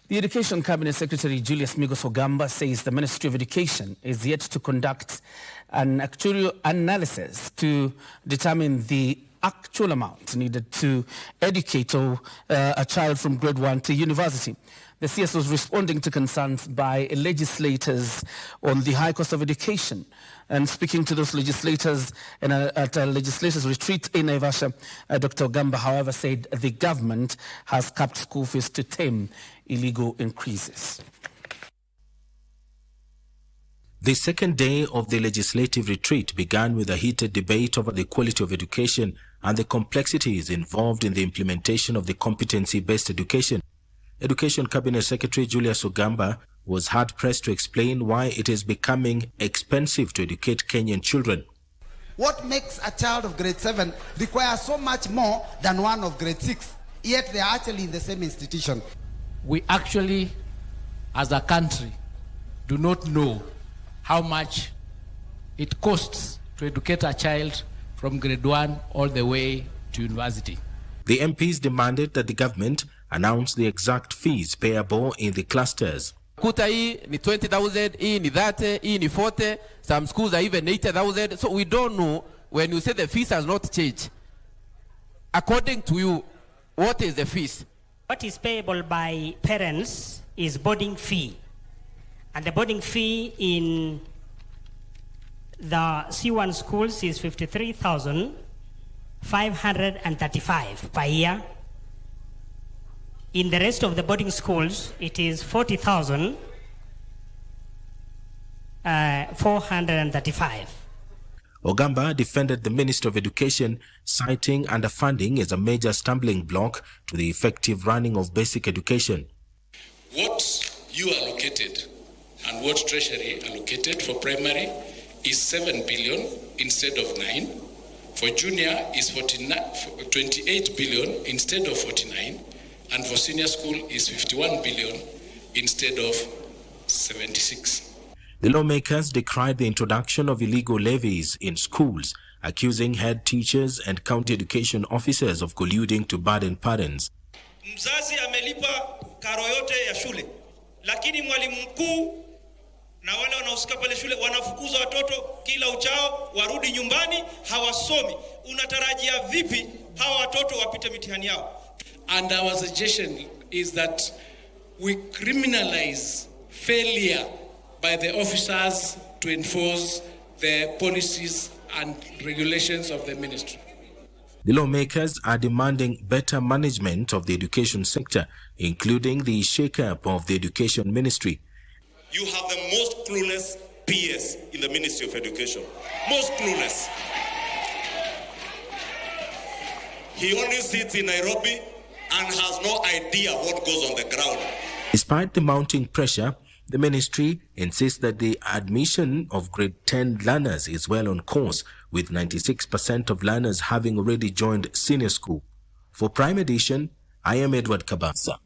The Education Cabinet Secretary Julius Ogamba says the Ministry of Education is yet to conduct an actuarial analysis to determine the actual amount needed to educate a child from grade 1 to university. The CS was responding to concerns by legislators on the high cost of education. And speaking to those legislators at a legislators retreat in Naivasha, Dr. Ogamba, however, said the government has capped school fees to tame illegal increases. The second day of the legislative retreat began with a heated debate over the quality of education and the complexities involved in the implementation of the competency-based education. Education Cabinet Secretary Julius Ogamba was hard-pressed to explain why it is becoming expensive to educate Kenyan children. What makes a child of grade 7 require so much more than one of grade 6, yet they are actually in the same institution? We actually, as a country, do not know how much it costs to educate a child from grade 1 all the way to university. The MPs demanded that the government announce the exact fees payable in the clusters. Kuta hii ni 20,000, hii ni 30, hii ni 40, some schools are even 80,000. So we don't know when you say the fees has not changed. According to you, what is the fees? What is payable by parents is boarding fee. And the boarding fee in the C1 schools is 53,535 per year. In the rest of the boarding schools, it is 40,435. Ogamba defended the Minister of Education, citing underfunding as a major stumbling block to the effective running of basic education. What you allocated and what Treasury allocated for primary is 7 billion instead of 9. For junior is 28 billion instead of 49. And for senior school is 51 billion instead of 76. The lawmakers decried the introduction of illegal levies in schools, accusing head teachers and county education officers of colluding to burden parents. Mzazi amelipa karo yote ya shule, lakini mwalimu mkuu na wale wanaohusika pale shule wanafukuza watoto kila uchao, warudi nyumbani, hawasomi. Unatarajia vipi hawa watoto wapite mitihani yao? And our suggestion is that we criminalize failure by the officers to enforce the policies and regulations of the ministry. The lawmakers are demanding better management of the education sector, including the shake-up of the education ministry. You have the most clueless PS in the Ministry of Education. Most clueless. He only sits in Nairobi and has no idea what goes on the ground. Despite the mounting pressure, the ministry insists that the admission of grade 10 learners is well on course, with 96% of learners having already joined senior school. For Prime Edition, I am Edward Kabasa.